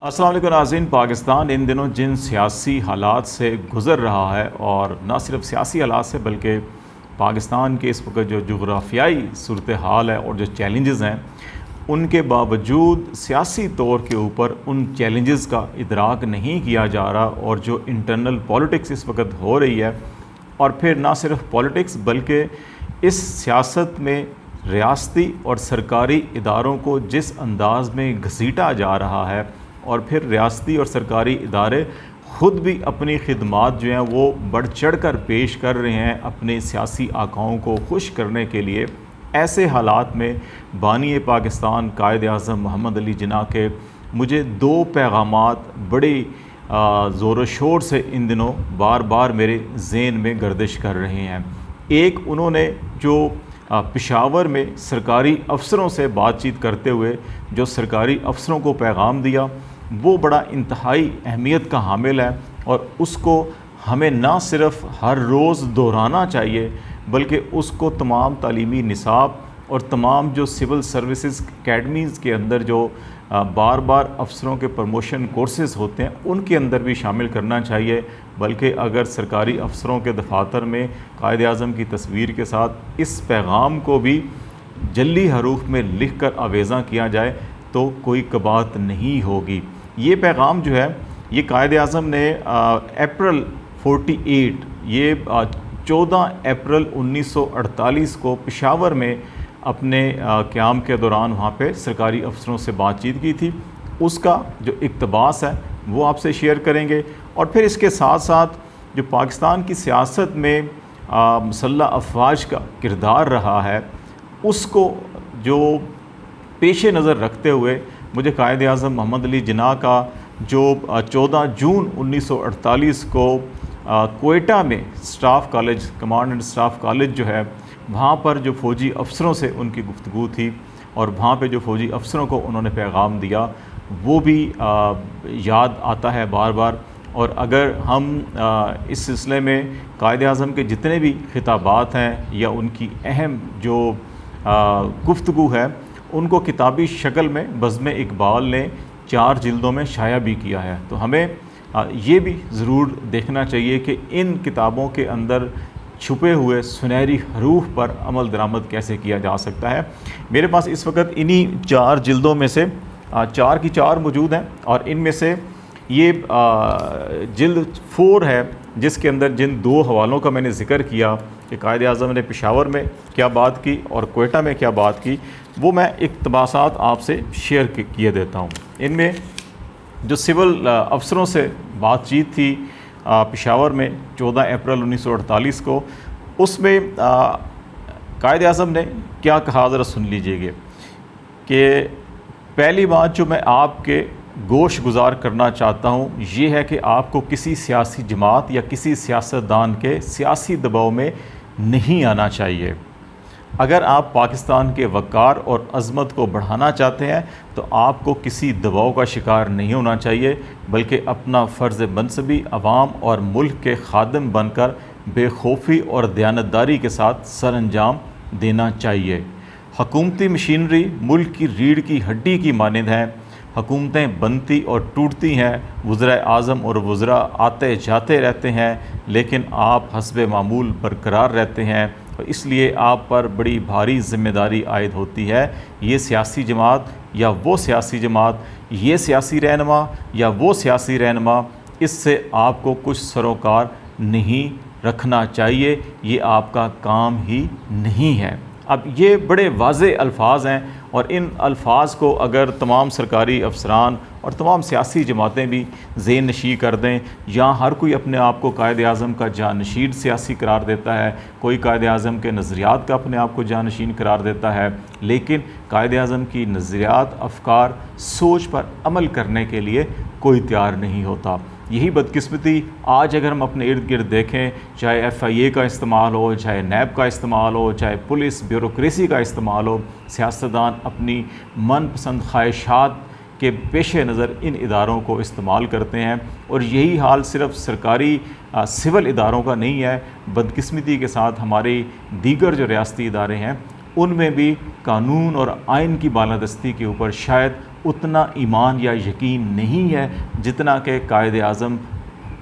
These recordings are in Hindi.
अस्सलाम वालेकुम नाज़रीन। पाकिस्तान इन दिनों जिन सियासी हालात से गुज़र रहा है, और न सिर्फ सियासी हालात से बल्कि पाकिस्तान के इस वक्त जो जुग़राफ़ियाई सूरत हाल है और जो चैलेंजेस हैं, उनके बावजूद सियासी तौर के ऊपर उन चैलेंजेस का इदराक नहीं किया जा रहा। और जो इंटरनल पॉलिटिक्स इस वक्त हो रही है, और फिर ना सिर्फ पॉलिटिक्स बल्कि इस सियासत में रियासती और सरकारी इदारों को जिस अंदाज़ में घसीटा जा रहा है, और फिर रियासती और सरकारी इदारे ख़ुद भी अपनी खिदमात जो हैं वो बढ़ चढ़ कर पेश कर रहे हैं अपने सियासी आकाओं को खुश करने के लिए। ऐसे हालात में बानी पाकिस्तान कायद-ए-आज़म मोहम्मद अली जिन्ना के मुझे दो पैगामात बड़े ज़ोर शोर से इन दिनों बार बार मेरे ज़हन में गर्दिश कर रहे हैं। एक, उन्होंने जो पेशावर में सरकारी अफसरों से बातचीत करते हुए जो सरकारी अफसरों को पैगाम दिया, वो बड़ा इंतहाई अहमियत का हामिल है। और उसको हमें ना सिर्फ हर रोज़ दोहराना चाहिए बल्कि उसको तमाम तालीमी निसाब और तमाम जो सिविल सर्विसेज अकेडमीज़ के अंदर जो बार बार अफसरों के प्रमोशन कोर्सेज़ होते हैं उनके अंदर भी शामिल करना चाहिए। बल्कि अगर सरकारी अफसरों के दफातर में कायद-ए-आज़म की तस्वीर के साथ इस पैगाम को भी जल्दी हरूफ में लिख कर आवेज़ा किया जाए तो कोई कबात नहीं होगी। ये पैगाम जो है ये कायद-ए-आज़म ने अप्रैल 48 ये 14 अप्रैल 1948 को पेशावर में अपने क़याम के दौरान वहाँ पे सरकारी अफसरों से बातचीत की थी। उसका जो इक़्तिबास है वो आपसे शेयर करेंगे। और फिर इसके साथ साथ जो पाकिस्तान की सियासत में मुसल्लह अफ़वाज का किरदार रहा है उसको जो पेश नज़र रखते हुए मुझे कायद-ए-आज़म मोहम्मद अली जिन्ना का जो 14 जून 1948 को कोयटा में staff college, command and staff college जो है, वहाँ पर जो फ़ौजी अफसरों से उनकी गुफ्तगू थी और वहाँ पे जो फ़ौजी अफसरों को उन्होंने पैगाम दिया वो भी याद आता है बार बार। और अगर हम इस सिलसिले में कायद-ए-आज़म के जितने भी खिताबात हैं या उनकी अहम जो गुफ्तगू है उनको किताबी शक्ल में बज़्म इक़बाल ने 4 जिल्दों में शाया भी किया है। तो हमें ये भी ज़रूर देखना चाहिए कि इन किताबों के अंदर छुपे हुए सुनहरी हरूफ पर अमल दरामद कैसे किया जा सकता है। मेरे पास इस वक्त इन्हीं 4 जिल्दों में से 4 की 4 मौजूद हैं, और इनमें से ये जिल्द 4 है जिसके अंदर जिन 2 हवालों का मैंने ज़िक्र किया कि कायद-ए-आज़म ने पेशावर में क्या बात की और कोयटा में क्या बात की, वो मैं इक़्तिबासात आपसे शेयर किए देता हूँ। इनमें जो सिविल अफसरों से बातचीत थी पेशावर में 14 अप्रैल 1948 को, उसमें कायद-ए-आज़म ने क्या कहा ज़रा सुन लीजिएगा कि पहली बात जो मैं आपके गोश गुज़ार करना चाहता हूँ ये है कि आपको किसी सियासी जमात या किसी सियासतदान के सियासी दबाव में नहीं आना चाहिए। अगर आप पाकिस्तान के वक़ार और अज़मत को बढ़ाना चाहते हैं तो आपको किसी दबाव का शिकार नहीं होना चाहिए, बल्कि अपना फ़र्ज़ मनसबी अवाम और मुल्क के खादिम बनकर बेखौफी और दयानतदारी के साथ सर अंजाम देना चाहिए। हुकूमती मशीनरी मुल्क की रीढ़ की हड्डी की मानद है। हुकूमतें बनती और टूटती हैं, वज़ीर आज़म और वज़रा आते जाते रहते हैं, लेकिन आप हस्बे मामूल बरकरार रहते हैं। और इसलिए आप पर बड़ी भारी ज़िम्मेदारी आयद होती है। ये सियासी जमात या वो सियासी जमात, ये सियासी रहनुमा या वो सियासी रहनुमा, इससे आपको कुछ सरोकार नहीं रखना चाहिए। ये आपका काम ही नहीं है। अब ये बड़े वाज़े अल्फाज हैं, और इन अल्फाज को अगर तमाम सरकारी अफसरान और तमाम सियासी जमातें भी ज़ेन नशी कर दें, या हर कोई अपने आप को कायद-ए-आज़म का जानशीन सियासी करार देता है, कोई कायद-ए-आज़म के नज़रियात का अपने आप को जानशीन करार देता है, लेकिन कायद-ए-आज़म की नज़रियात, अफ़कार, सोच पर अमल करने के लिए कोई तैयार नहीं होता। यही बदकिस्मती आज अगर हम अपने इर्द गिर्द देखें, चाहे FIA का इस्तेमाल हो, चाहे नैब का इस्तेमाल हो, चाहे पुलिस ब्यूरोक्रेसी का इस्तेमाल हो, सियासतदान अपनी मनपसंद ख्वाहिशात के पेश नज़र इन इदारों को इस्तेमाल करते हैं। और यही हाल सिर्फ सरकारी सिविल इदारों का नहीं है, बदकिस्मती के साथ हमारे दीगर जो रियासती इदारे हैं उनमें भी कानून और आइन की बालादस्ती के ऊपर शायद उतना ईमान या यकीन नहीं है जितना कि कायद आज़म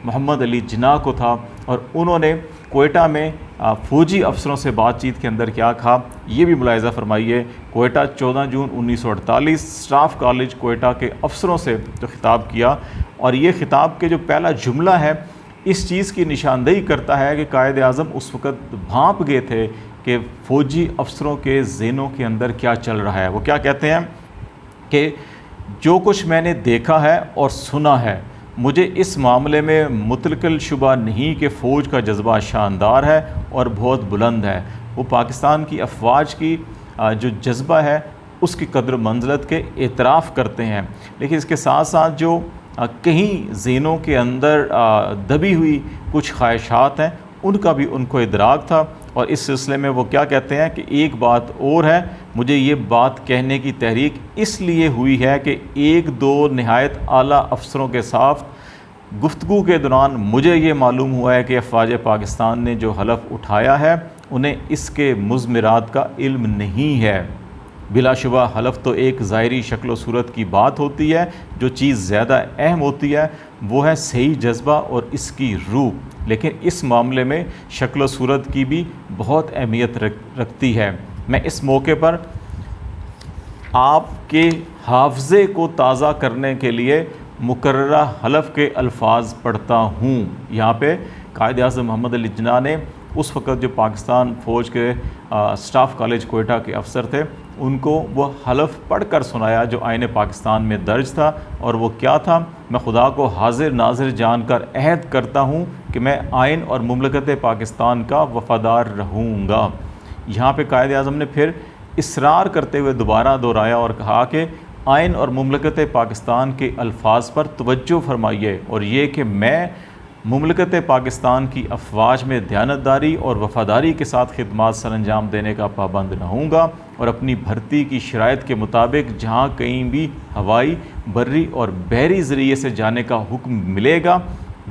मोहम्मद अली जिन्ना को था। और उन्होंने कोयटा में फ़ौजी अफसरों से बातचीत के अंदर क्या कहा, ये भी मुलाहिज़ा फरमाइए। कोयटा 14 जून 1948 स्टाफ कॉलेज कोयटा के अफसरों से जो ख़िताब किया, और ये ख़िताब के जो पहला जुमला है इस चीज़ की निशानदेही करता है कि कायद आज़म उस वक़्त भांप गए थे कि फ़ौजी अफसरों के ज़हनों के अंदर क्या चल रहा है। वो क्या कहते हैं कि जो कुछ मैंने देखा है और सुना है, मुझे इस मामले में मुतलकल शुबा नहीं कि फ़ौज का जज्बा शानदार है और बहुत बुलंद है। वो पाकिस्तान की अफवाज की जो जज्बा है उसकी कदर मंज़लत के एतराफ़ करते हैं, लेकिन इसके साथ साथ जो कहीं ज़हनों के अंदर दबी हुई कुछ ख्वाहिशात हैं उनका भी उनको इदराक था। और इस सिलसिले में वो क्या कहते हैं कि एक बात और है, मुझे ये बात कहने की तहरीक इसलिए हुई है कि एक दो नहायत आला अफसरों के साथ गुफ्तगू के दौरान मुझे ये मालूम हुआ है कि अफवाज पाकिस्तान ने जो हलफ उठाया है उन्हें इसके मुज़मिरात का इल्म नहीं है। बिलाशुबा हलफ तो एक ज़ाहिरी शक्ल व सूरत की बात होती है, जो चीज़ ज़्यादा अहम होती है वो है सही जज्बा और इसकी रूह, लेकिन इस मामले में शक्ल व सूरत की भी बहुत अहमियत रखती है। मैं इस मौके पर आपके हाफ़ज़े को ताज़ा करने के लिए मुकर्ररा हलफ के अल्फाज पढ़ता हूँ। यहाँ पे कायद आज़म मोहम्मद अली जिन्ना ने उस वक़्त जो पाकिस्तान फ़ौज के स्टाफ कॉलेज कोयटा के अफसर थे उनको वो हलफ पढ़ कर सुनाया जो आईन पाकिस्तान में दर्ज था, और वो क्या था, मैं खुदा को हाजिर नाजिर जानकर अहद करता हूँ कि मैं आइन और मुमलकत पाकिस्तान का वफ़ादार रहूँगा। यहाँ पे कायद आज़म ने फिर इसरार करते हुए दोबारा दोहराया और कहा कि आइन और मुमलकत पाकिस्तान के अल्फाज पर तवज्जो फरमाइए, और ये कि मैं मुमलकत पाकिस्तान की अफवाज में दयानतदारी और वफ़ादारी के साथ खिदमत सर अंजाम देने का पाबंद रहूँगा, और अपनी भर्ती की शराइत के मुताबिक जहाँ कहीं भी हवाई, बर्री और बहरी ज़रिए से जाने का हुक्म मिलेगा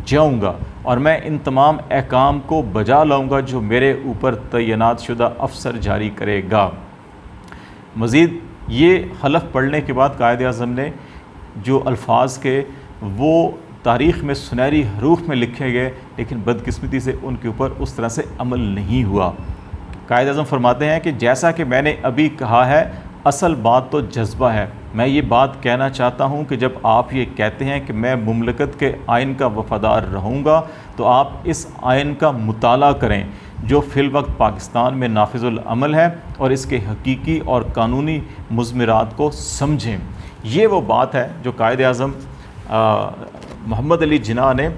जाऊँगा, और मैं इन तमाम अहकाम को बजा लाऊँगा जो मेरे ऊपर तैनात शुदा अफसर जारी करेगा। मज़ीद ये हलफ पढ़ने के बाद कायद आज़म ने जो अल्फाज के वो तारीख़ में सुनहरी हरूफ में लिखे गए, लेकिन बदकिस्मती से उनके ऊपर उस तरह से अमल नहीं हुआ। कायद आज़म फरमाते हैं कि जैसा कि मैंने अभी कहा है, असल बात तो जज्बा है। मैं ये बात कहना चाहता हूँ कि जब आप ये कहते हैं कि मैं मुमलकत के आइन का वफ़ादार रहूँगा, तो आप इस आइन का मुताला करें जो फ़िल वक्त पाकिस्तान में नाफिजुल अमल है, और इसके हकीकी और कानूनी मुज़मिरात को समझें। ये वो बात है जो कायद आज़म मोहम्मद अली जिन्ना ने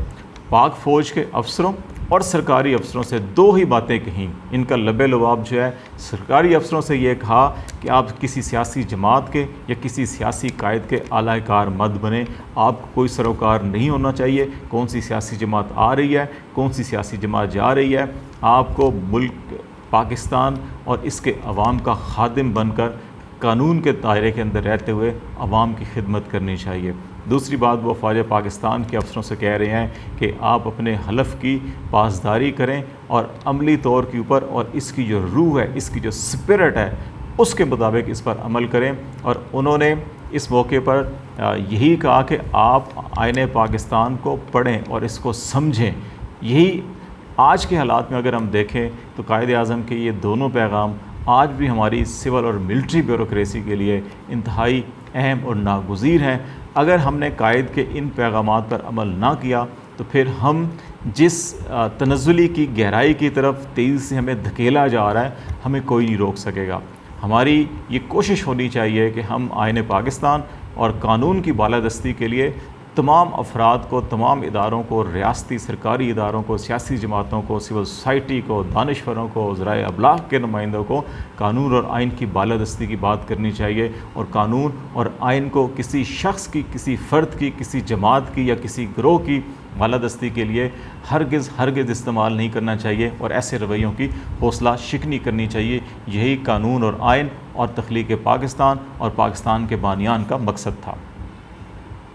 पाक फ़ौज के अफसरों और सरकारी अफसरों से दो ही बातें कहीं। इनका लबे लुबाब जो है सरकारी अफसरों से ये कहा कि आप किसी सियासी जमात के या किसी सियासी कायद के आलाकार मत बने, आपको कोई सरोकार नहीं होना चाहिए कौन सी सियासी जमात आ रही है, कौन सी सियासी जमात जा रही है। आपको मुल्क पाकिस्तान और इसके अवाम का खादिम बनकर कानून के दायरे के अंदर रहते हुए अवाम की खिदमत करनी चाहिए। दूसरी बात वो फ़ौज पाकिस्तान के अफसरों से कह रहे हैं कि आप अपने हलफ की पासदारी करें और अमली तौर के ऊपर, और इसकी जो रूह है, इसकी जो स्पिरिट है, उसके मुताबिक इस पर अमल करें। और उन्होंने इस मौके पर यही कहा कि आप आईन पाकिस्तान को पढ़ें और इसको समझें। यही आज के हालात में अगर हम देखें तो कायद आज़म के ये दोनों पैगाम आज भी हमारी सिविल और मिलिट्री ब्यूरोक्रेसी के लिए इंतहाई अहम और नागुज़ीर हैं। अगर हमने कायद के इन पैगामात पर अमल ना किया तो फिर हम जिस तनज़्ज़ुली की गहराई की तरफ तेज़ी से हमें धकेला जा रहा है, हमें कोई नहीं रोक सकेगा। हमारी ये कोशिश होनी चाहिए कि हम आईन पाकिस्तान और कानून की बालादस्ती के लिए तमाम अफराद को, तमाम इदारों को, रियासती सरकारी इदारों को, सियासी जमातों को, सिविल सोसाइटी को, दानिशवरों को, ज़राए अबलाग के नुमाइंदों को कानून और आइन की बालादस्ती की बात करनी चाहिए। और कानून और आइन को किसी शख्स की, किसी फ़र्द की, किसी जमात की या किसी गिरोह की बालादस्ती के लिए हरगिज़ इस्तेमाल नहीं करना चाहिए, और ऐसे रवैयों की हौसला शिकनी करनी चाहिए। यही कानून और आइन और तख्लीक़ पाकिस्तान और पाकिस्तान के बानियान का मकसद था।